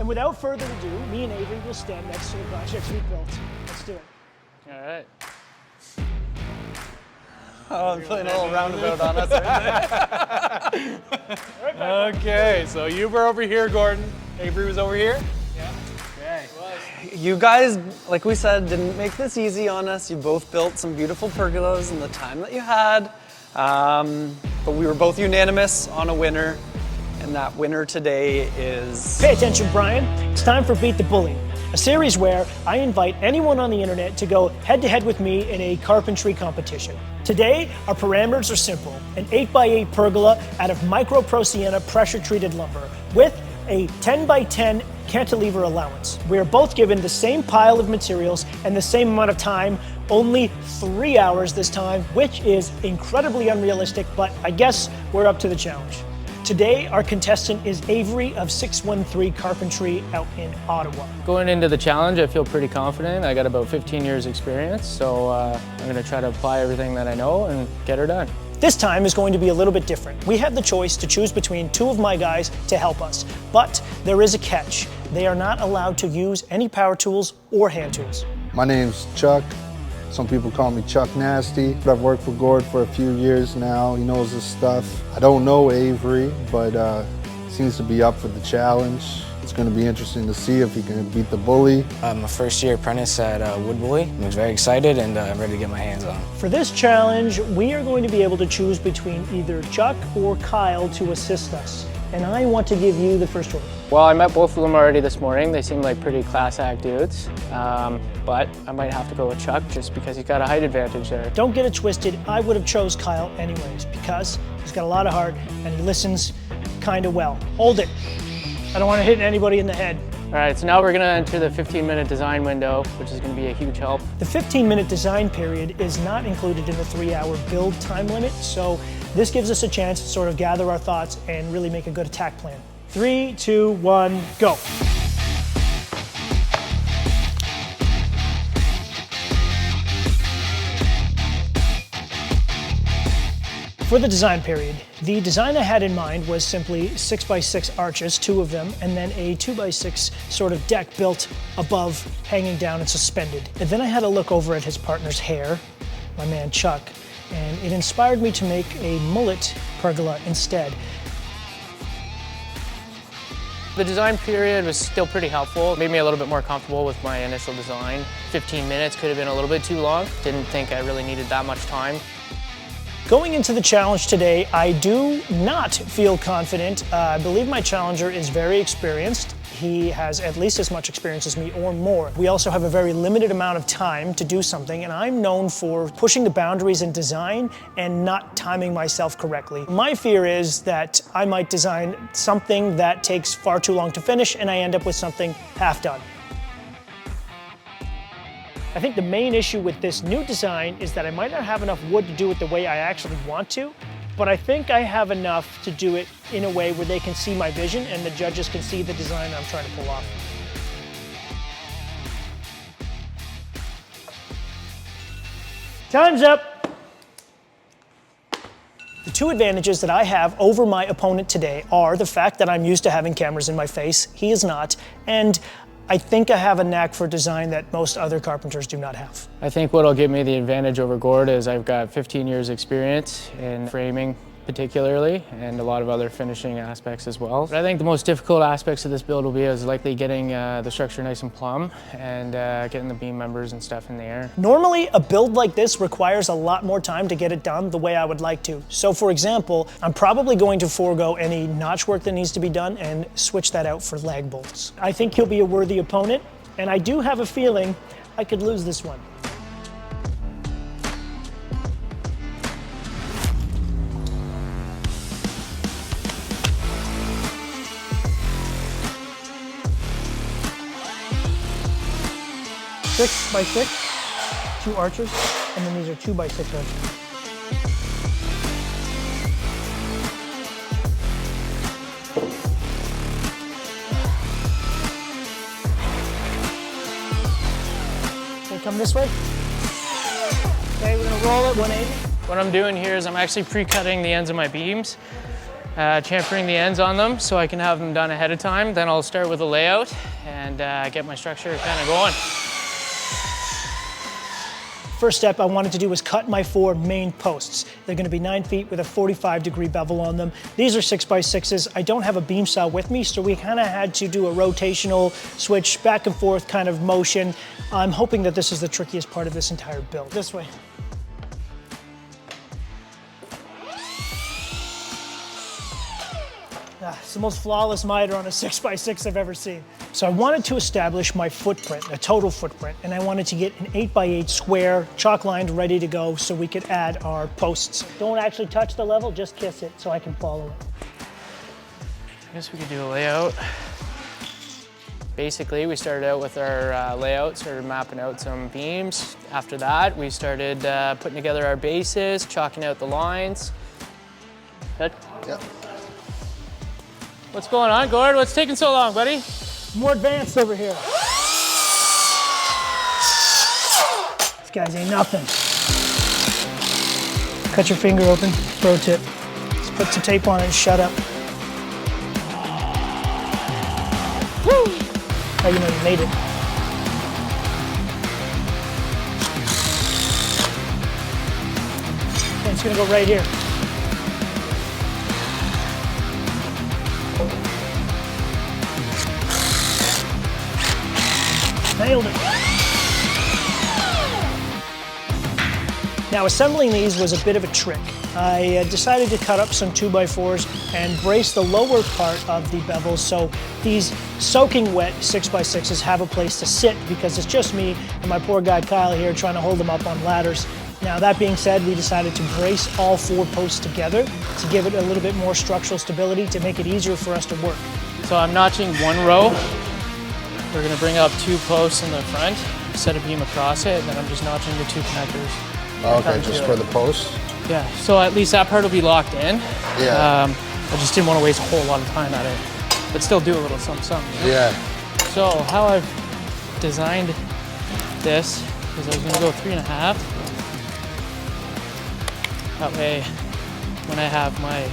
And without further ado, me and Avery will stand next to the projects we built. Let's do it. All right. Oh, I'm playing a little roundabout on us right there. Okay, so you were over here, Gordon. Avery was over here? Yeah. Okay. You guys, like we said, didn't make this easy on us. You both built some beautiful pergolas in the time that you had. But we were both unanimous on a winner. And that winner today is... Pay attention, Brian. It's time for Beat the Bully, a series where I invite anyone on the internet to go head-to-head with me in a carpentry competition. Today, our parameters are simple. An 8x8 pergola out of micro Pro Sienna pressure-treated lumber with a 10x10 cantilever allowance. We are both given the same pile of materials and the same amount of time, only 3 hours this time, which is incredibly unrealistic, but I guess we're up to the challenge. Today, our contestant is Avery of 613 Carpentry out in Ottawa. Going into the challenge, I feel pretty confident. I got about 15 years experience, so I'm going to try to apply everything that I know and get her done. This time is going to be a little bit different. We have the choice to choose between two of my guys to help us, but there is a catch. They are not allowed to use any power tools or hand tools. My name's Chuck. Some people call me Chuck Nasty. I've worked for Gord for a few years now. He knows his stuff. I don't know Avery, but seems to be up for the challenge. It's going to be interesting to see if he can beat the bully. I'm a first-year apprentice at Wood Bully. I'm very excited and I'm ready to get my hands on. For this challenge, we are going to be able to choose between either Chuck or Kyle to assist us. And I want to give you the first choice. Well, I met both of them already this morning. They seem like pretty class act dudes, but I might have to go with Chuck just because he's got a height advantage there. Don't get it twisted. I would have chose Kyle anyways because he's got a lot of heart and he listens kind of well. Hold it. I don't want to hit anybody in the head. All right, so now we're going to enter the 15-minute design window, which is going to be a huge help. The 15-minute design period is not included in the 3-hour build time limit, so this gives us a chance to sort of gather our thoughts and really make a good attack plan. 3, 2, 1, go. For the design period, the design I had in mind was simply 6x6 arches, 2 of them, and then a 2x6 sort of deck built above, hanging down and suspended. And then I had a look over at his partner's hair, my man Chuck, and it inspired me to make a mullet pergola instead. The design period was still pretty helpful. It made me a little bit more comfortable with my initial design. 15 minutes could have been a little bit too long. Didn't think I really needed that much time. Going into the challenge today, I do not feel confident. I believe my challenger is very experienced. He has at least as much experience as me or more. We also have a very limited amount of time to do something, and I'm known for pushing the boundaries in design and not timing myself correctly. My fear is that I might design something that takes far too long to finish and I end up with something half done. I think the main issue with this new design is that I might not have enough wood to do it the way I actually want to, but I think I have enough to do it in a way where they can see my vision and the judges can see the design I'm trying to pull off. Time's up. The two advantages that I have over my opponent today are the fact that I'm used to having cameras in my face, he is not, and I think I have a knack for design that most other carpenters do not have. I think what'll give me the advantage over Gord is I've got 15 years experience in framing particularly, and a lot of other finishing aspects as well. But I think the most difficult aspects of this build will be likely getting the structure nice and plumb and getting the beam members and stuff in the air. Normally, a build like this requires a lot more time to get it done the way I would like to. So for example, I'm probably going to forego any notch work that needs to be done and switch that out for lag bolts. I think he'll be a worthy opponent, and I do have a feeling I could lose this one. Six by 6, 2 arches, and then these are 2 by 6 arches. Okay, come this way. Okay, we're gonna roll it 180. What I'm doing here is I'm actually pre-cutting the ends of my beams chamfering the ends on them so I can have them done ahead of time. Then I'll start with a layout and get my structure kind of going. First step I wanted to do was cut my 4 main posts. They're going to be 9 feet with a 45-degree bevel on them. These are 6x6s. I don't have a beam saw with me, so we kind of had to do a rotational switch, back and forth kind of motion. I'm hoping that this is the trickiest part of this entire build. This way. It's the most flawless miter on a 6x6 I've ever seen. So I wanted to establish my footprint, a total footprint, and I wanted to get an 8x8 square, chalk lined, ready to go so we could add our posts. Don't actually touch the level, just kiss it so I can follow it. I guess we could do a layout. Basically, we started out with our layout, started mapping out some beams. After that, we started putting together our bases, chalking out the lines. Good? Yep. What's going on, Gord? What's taking so long, buddy? More advanced over here. These guys ain't nothing. Cut your finger open, pro tip. Just put some tape on it and shut up. Woo! How you know you made it? Okay, it's gonna go right here. Nailed it. Now assembling these was a bit of a trick. I decided to cut up some 2x4s and brace the lower part of the bevel so these soaking wet 6x6s have a place to sit because it's just me and my poor guy Kyle here trying to hold them up on ladders. Now that being said, we decided to brace all 4 posts together to give it a little bit more structural stability to make it easier for us to work. So I'm notching 1 row. We're gonna bring up 2 posts in the front, set a beam across it, and then I'm just notching the 2 connectors. Okay, just for the post? Yeah, so at least that part will be locked in. Yeah. I just didn't want to waste a whole lot of time at it, but still do a little something. Yeah. So how I've designed this is I was gonna go 3.5. That way, when I have my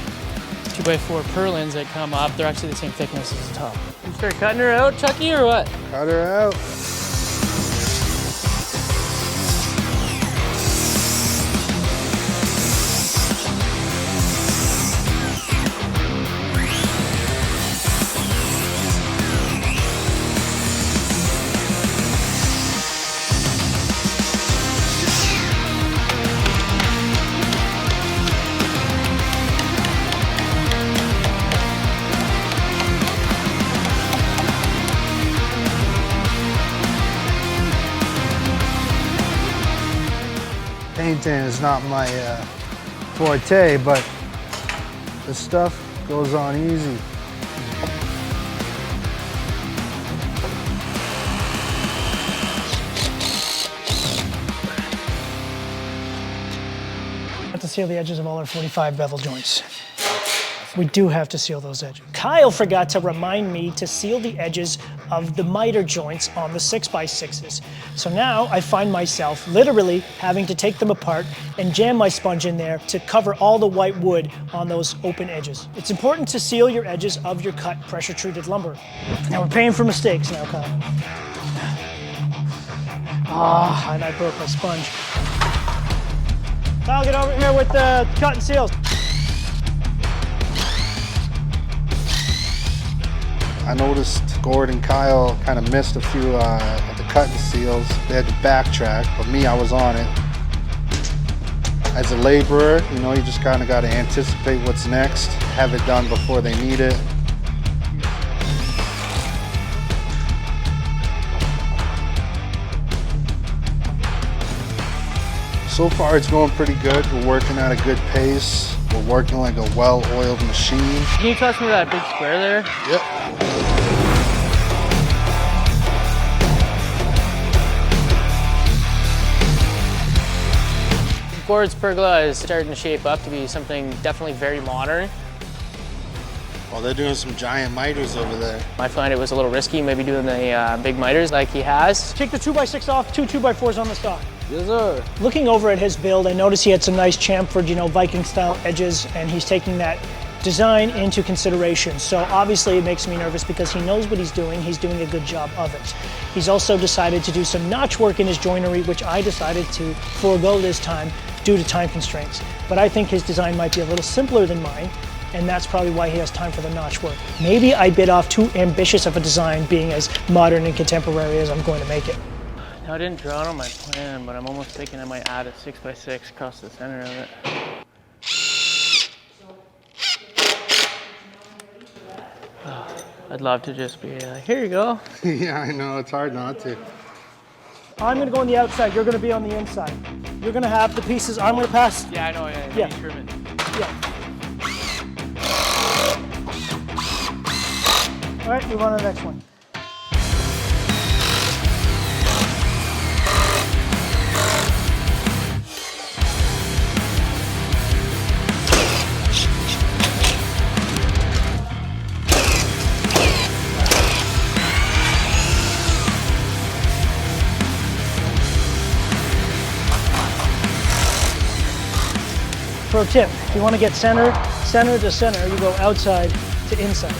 2x4 purlins that come up, they're actually the same thickness as the top. You start cutting her out, Chucky, or what? Cut her out. Painting is not my forte, but this stuff goes on easy. We have to seal the edges of all our 45 bevel joints. We do have to seal those edges. Kyle forgot to remind me to seal the edges of the miter joints on the 6x6s. So now I find myself literally having to take them apart and jam my sponge in there to cover all the white wood on those open edges. It's important to seal your edges of your cut pressure-treated lumber. Now we're paying for mistakes now, Kyle. Ah, and I broke my sponge. Kyle, get over here with the cut and seals. I noticed Gord and Kyle kind of missed a few of the cut and seals. They had to backtrack, but me, I was on it. As a laborer, you know, you just kind of got to anticipate what's next, have it done before they need it. So far, it's going pretty good. We're working at a good pace. We're working like a well-oiled machine. Can you toss me that big square there? Yep. Gord's pergola is starting to shape up to be something definitely very modern. Well, they're doing some giant miters over there. I find it was a little risky, maybe doing the big miters like he has. Take the 2x6 off, 2 2x4s on the stock. Yes, sir. Looking over at his build, I noticed he had some nice chamfered, you know, Viking style edges, and he's taking that design into consideration. So obviously it makes me nervous because he knows what he's doing a good job of it. He's also decided to do some notch work in his joinery, which I decided to forego this time due to time constraints. But I think his design might be a little simpler than mine, and that's probably why he has time for the notch work. Maybe I bit off too ambitious of a design being as modern and contemporary as I'm going to make it. Now, I didn't draw it on my plan, but I'm almost thinking I might add a 6x6 across the center of it. I'd love to just be here you go. Yeah, I know, it's hard not to. I'm gonna go on the outside, you're gonna be on the inside. You're gonna have the pieces, I'm gonna pass. Yeah, I know, Yeah. Trim it. Yeah. All right, move on to the next one. Pro tip, if you want to get center to center, you go outside to inside.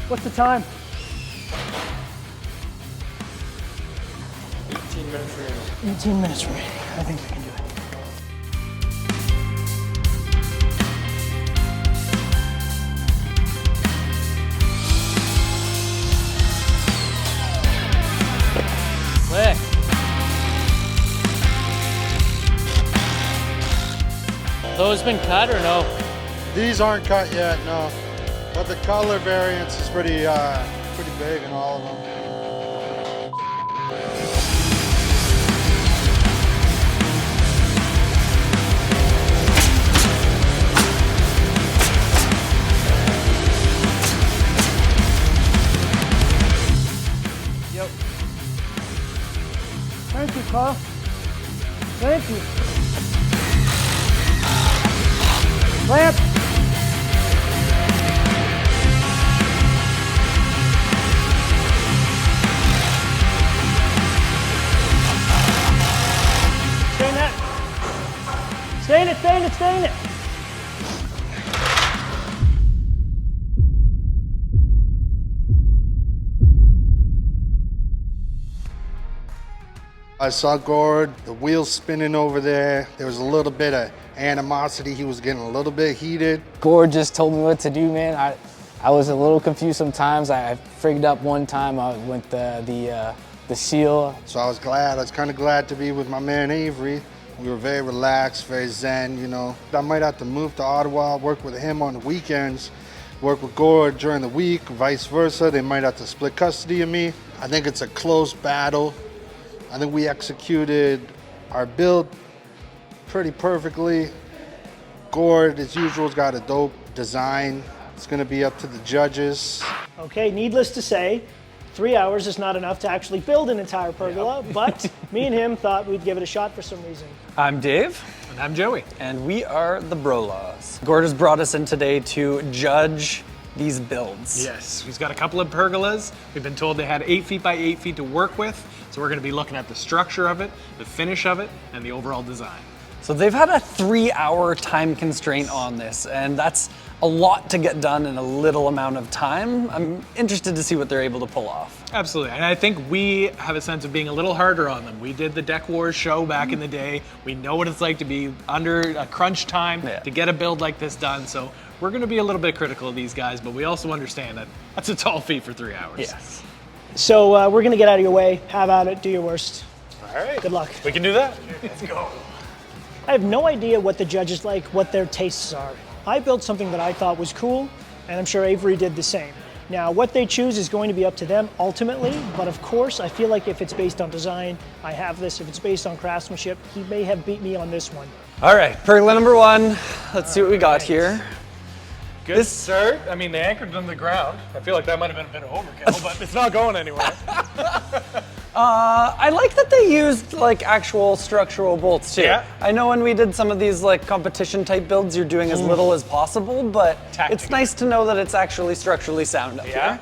What's the time? 18 minutes remaining. 18 minutes remaining. I think we can do it. Click. Those been cut or no? These aren't cut yet, no. But the color variance is pretty big in all of them. Yep. Thank you, Carl. Thank you. Lamp. Stay in that. Stay in it, stay in it, stay in it. I saw Gord, the wheels spinning over there. There was a little bit of animosity. He was getting a little bit heated. Gord just told me what to do, man. I was a little confused sometimes. I frigged up one time with the seal. So I was kind of glad to be with my man Avery. We were very relaxed, very zen, you know. I might have to move to Ottawa, work with him on the weekends, work with Gord during the week, vice versa. They might have to split custody of me. I think it's a close battle. I think we executed our build pretty perfectly. Gord, as usual, has got a dope design. It's gonna be up to the judges. Okay, needless to say, 3 hours is not enough to actually build an entire pergola, but me and him thought we'd give it a shot for some reason. I'm Dave. And I'm Joey. And we are the Brolaws. Gord has brought us in today to judge these builds. Yes, he's got a couple of pergolas. We've been told they had 8 feet by 8 feet to work with. So we're gonna be looking at the structure of it, the finish of it, and the overall design. So they've had a 3-hour time constraint on this, and that's a lot to get done in a little amount of time. I'm interested to see what they're able to pull off. Absolutely, and I think we have a sense of being a little harder on them. We did the Deck Wars show back in the day. We know what it's like to be under a crunch time to get a build like this done. So we're gonna be a little bit critical of these guys, but we also understand that that's a tall feat for 3 hours. Yes. So we're gonna get out of your way. Have at it, do your worst. All right. Good luck. We can do that. Let's go. I have no idea what the judges like, what their tastes are. I built something that I thought was cool, and I'm sure Avery did the same. Now, what they choose is going to be up to them ultimately, but of course, I feel like if it's based on design, I have this. If it's based on craftsmanship, he may have beat me on this one. All right, pergola number 1. Let's see what we got here. Good start. I mean, they anchored on the ground. I feel like that might have been a bit of overkill, but it's not going anywhere. I like that they used like actual structural bolts too. Yeah. I know when we did some of these like competition type builds, you're doing as little as possible, but Tactic. it's nice to know that it's actually structurally sound up Yeah. here.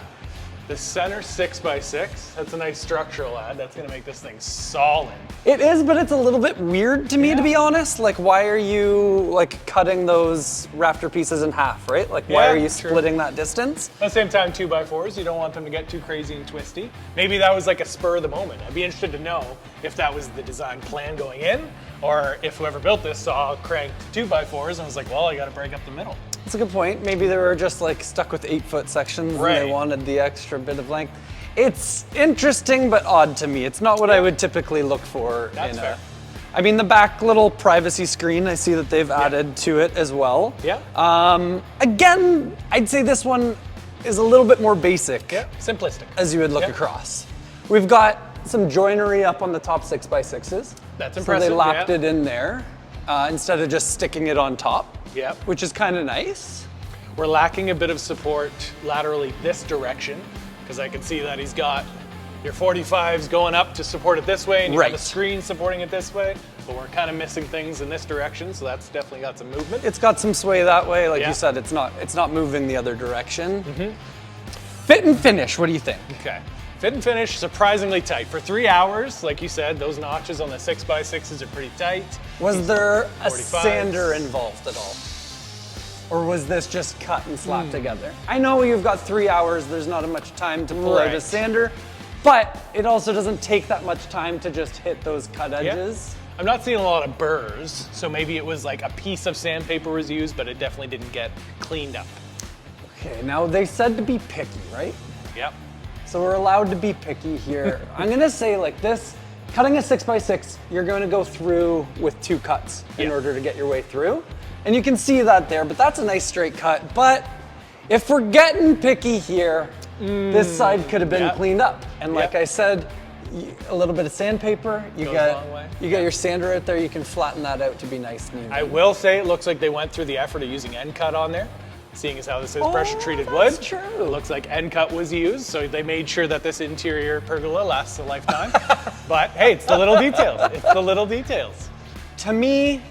The center 6x6, that's a nice structural add. That's gonna make this thing solid. It is, but it's a little bit weird to me, to Yeah. be honest. Like, why are you like cutting those rafter pieces in half, right? Like, why Yeah, are you true. splitting that distance? At the same time, 2x4s, you don't want them to get too crazy and twisty. Maybe that was like a spur of the moment. I'd be interested to know if that was the design plan going in, or if whoever built this saw cranked 2x4s and was like, well, I gotta break up the middle. That's a good point. Maybe they were just like stuck with 8-foot sections and Right. they wanted the extra bit of length. It's interesting but odd to me. It's not what I would typically look for. That's fair. I mean, the back little privacy screen, I see that they've added to it as well. Yeah. Again, I'd say this one is a little bit more basic Yeah, simplistic. as you would look Yeah. across. We've got some joinery up on the top 6x6s. That's So impressive, they lapped yeah. it in there instead of just sticking it on top. Yeah. Which is kind of nice. We're lacking a bit of support laterally this direction, because I can see that he's got your 45s going up to support it this way, and you have Right. a screen supporting it this way, but we're kind of missing things in this direction, so that's definitely got some movement. It's got some sway that way, like Yeah. you said. It's not moving the other direction. Fit and finish. What do you think? Okay. Fit and finish, surprisingly tight. For 3 hours, like you said, those notches on the 6x6s are pretty tight. Was there a 45s. sander involved at all, or was this just cut and slapped together? I know you've got 3 hours. There's not much time to pull out a Right. sander, but it also doesn't take that much time to just hit those cut Yeah. edges. I'm not seeing a lot of burrs, so maybe it was like a piece of sandpaper was used, but it definitely didn't get cleaned up. Okay, now they said to be picky, right? Yep. So we're allowed to be picky here. I'm gonna say like this, cutting a 6x6, you're gonna go through with 2 cuts in Yeah. order to get your way through. And you can see that there, but that's a nice straight cut. But if we're getting picky here, this side could have been yeah. cleaned up. And like Yeah. I said, a little bit of sandpaper, you Goes a got long way. you got your sander out there, you can flatten that out to be nice and even. I will say it looks like they went through the effort of using end cut on there, seeing as how this is pressure treated wood. that's true. It looks like end cut was used, so they made sure that this interior pergola lasts a lifetime. But hey, it's the little details. It's the little details. To me,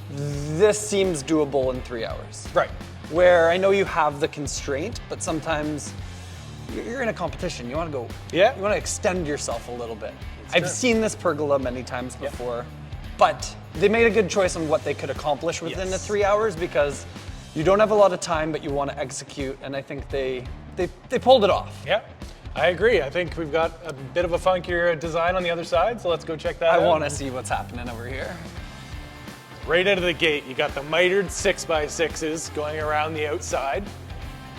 this seems doable in 3 hours. Right. Where I know you have the constraint, but sometimes you're in a competition. You want to go. Yeah. You want to extend yourself a little bit. I've true. seen this pergola many times before, but they made a good choice on what they could accomplish within the Yes. 3 hours because you don't have a lot of time, but you want to execute, and I think they pulled it off. Yeah, I agree. I think we've got a bit of a funkier design on the other side, so let's go check that I out. want to see what's happening over here. Right out of the gate, you got the mitered 6x6s going around the outside.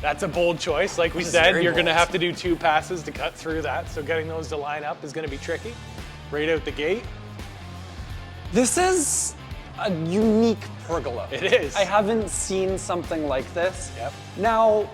That's a bold choice. Like we This is said, very you're going to bold. have to do 2 passes to cut through that, so getting those to line up is going to be tricky. Right out the gate. This is a unique pergola. It is. I haven't seen something like this. Yep. Now,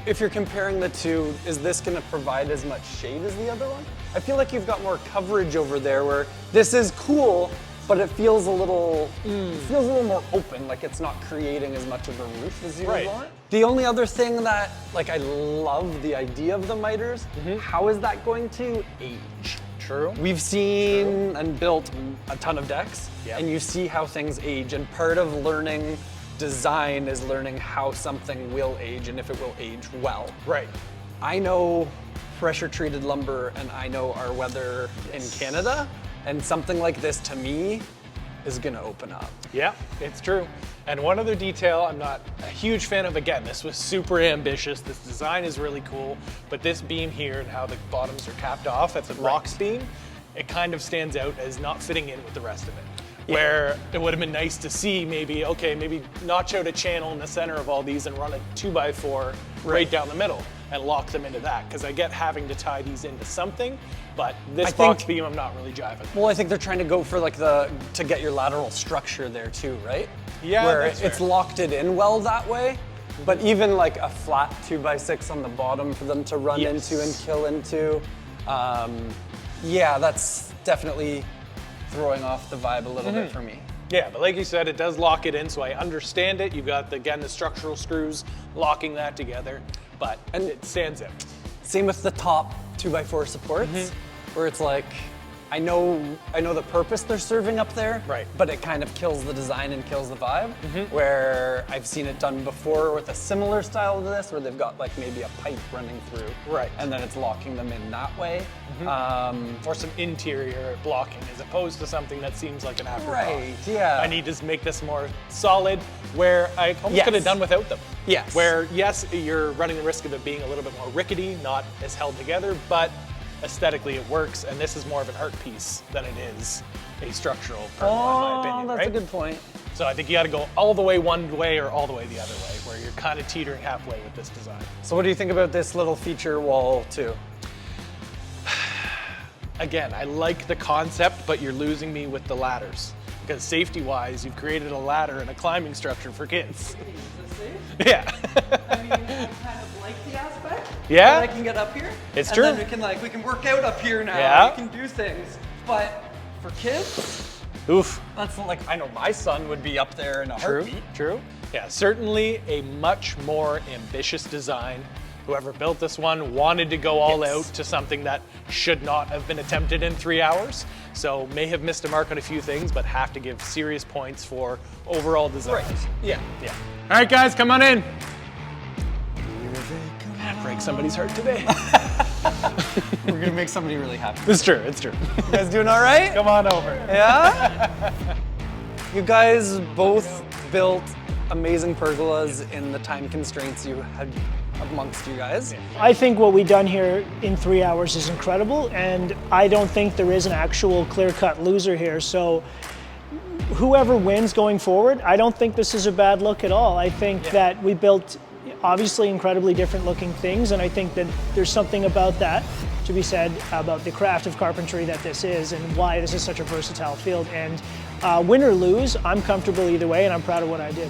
if you're comparing the two, is this going to provide as much shade as the other one? I feel like you've got more coverage over there where this is cool, but it feels a little more open, like it's not creating as much of a roof as you would Right. want. The only other thing that, like, I love the idea of the miters. How is that going to age? True. We've seen and built a ton of decks, Yep. and you see how things age. And part of learning design is learning how something will age and if it will age well. Right. I know pressure treated lumber and I know our weather in Canada, and something like this to me is gonna open up. Yeah, it's true. And one other detail I'm not a huge fan of, again, this was super ambitious. This design is really cool, but this beam here and how the bottoms are capped off, that's a box beam, it kind of stands out as not fitting in with the rest of it. Where it would have been nice to see maybe, okay, maybe notch out a channel in the center of all these and run a 2x4 right down the middle and lock them into that. Because I get having to tie these into something, but this box beam I'm not really jiving. Well, I think they're trying to go for like to get your lateral structure there too, right? Yeah, where that's it's fair. locked it in well that way. But even like a flat 2x6 on the bottom for them to run Yes. into and kill into, yeah, that's definitely throwing off the vibe a little bit for me. Yeah, but like you said, it does lock it in, so I understand it. You've got, again, the structural screws locking that together, but it stands out. Same with the top 2x4 supports. where it's like, I know the purpose they're serving up there, Right. but it kind of kills the design and kills the vibe. Where I've seen it done before with a similar style to this, where they've got like maybe a pipe running through, Right. and then it's locking them in that way. Or some interior blocking as opposed to something that seems like an afterthought. Right, yeah. I need to make this more solid, where I almost Yes. could have done without them. Yes. Where, yes, you're running the risk of it being a little bit more rickety, not as held together, but aesthetically it works, and this is more of an art piece than it is a structural pergola, in my opinion, That's right? a good point. So I think you got to go all the way one way or all the way the other way, where you're kind of teetering halfway with this design. So what do you think about this little feature wall too? Again, I like the concept, but you're losing me with the ladders. Because safety-wise, you've created a ladder and a climbing structure for kids. Yeah. I mean, I kind of like the aspect. Yeah? That I can get up here. It's and true. Then we can work out up here now. Yeah. We can do things. But for kids, Oof. that's like, I know my son would be up there in a heartbeat. True. Yeah, certainly a much more ambitious design. Whoever built this one wanted to go all out to something that should not have been attempted in 3 hours. So may have missed a mark on a few things, but have to give serious points for overall design. Right. Yeah. Yeah. All right, guys, come on in. Break somebody's heart today. We're gonna make somebody really happy. It's true. It's true. You guys doing all right? Come on over. Yeah? You guys both built amazing pergolas in the time constraints you had amongst you guys. I think what we've done here in 3 hours is incredible, and I don't think there is an actual clear-cut loser here. So whoever wins going forward, I don't think this is a bad look at all. I think that we built obviously incredibly different looking things, and I think that there's something about that to be said about the craft of carpentry that this is and why this is such a versatile field. And win or lose, I'm comfortable either way, and I'm proud of what I did.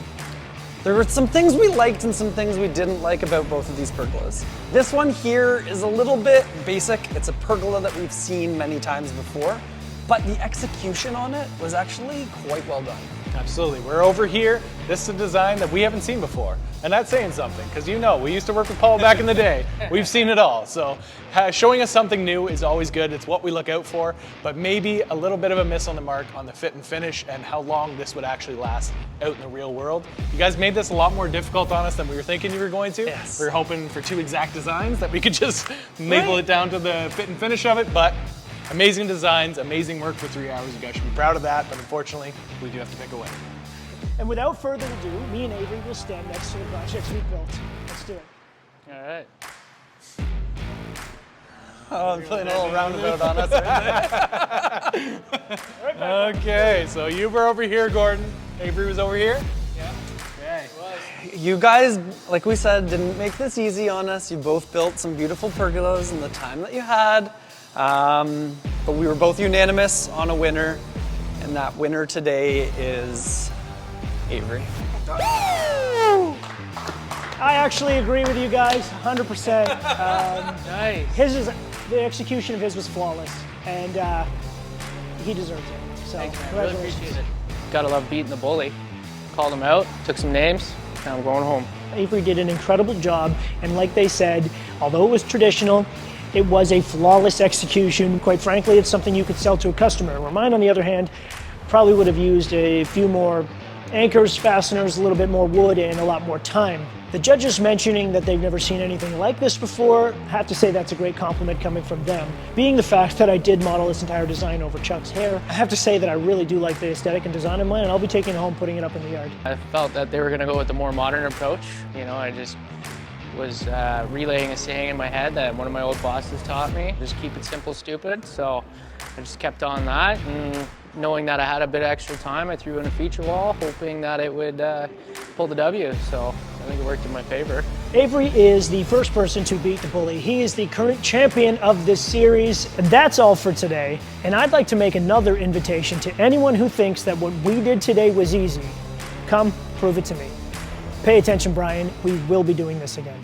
There were some things we liked and some things we didn't like about both of these pergolas. This one here is a little bit basic. It's a pergola that we've seen many times before, but the execution on it was actually quite well done. Absolutely. We're over here. This is a design that we haven't seen before. And that's saying something, because you know, we used to work with Paul back in the day. We've seen it all. So showing us something new is always good. It's what we look out for, but maybe a little bit of a miss on the mark on the fit and finish and how long this would actually last out in the real world. You guys made this a lot more difficult on us than we were thinking you were going to. Yes. We were hoping for 2 exact designs that we could just label it down to the fit and finish of it, but amazing designs, amazing work for 3 hours. You guys should be proud of that, but unfortunately, we do have to pick a winner. And without further ado, me and Avery will stand next to the projects we built. Let's do it. All right. Oh, I'm playing a little roundabout on us. Okay, so you were over here, Gordon. Avery was over here? You guys, like we said, didn't make this easy on us. You both built some beautiful pergolas in the time that you had. But we were both unanimous on a winner, and that winner today is Avery. I actually agree with you guys, 100%. Nice. The execution of his was flawless, and he deserves it. So, Thanks, man. Really congratulations. appreciate it. Gotta love beating the bully. Called him out, took some names, now I'm going home. Avery did an incredible job, and like they said, although it was traditional, it was a flawless execution. Quite frankly, it's something you could sell to a customer. Where mine, on the other hand, probably would have used a few more anchors, fasteners, a little bit more wood, and a lot more time. The judges mentioning that they've never seen anything like this before, I have to say that's a great compliment coming from them. Being the fact that I did model this entire design over Chuck's hair, I have to say that I really do like the aesthetic and design of mine, and I'll be taking it home, putting it up in the yard. I felt that they were gonna go with the more modern approach. You know, I just was relaying a saying in my head that one of my old bosses taught me, just keep it simple, stupid. So I just kept on that, and knowing that I had a bit of extra time, I threw in a feature wall, hoping that it would pull the W. So I think it worked in my favor. Avery is the first person to beat the bully. He is the current champion of this series. And that's all for today. And I'd like to make another invitation to anyone who thinks that what we did today was easy. Come, prove it to me. Pay attention, Brian. We will be doing this again.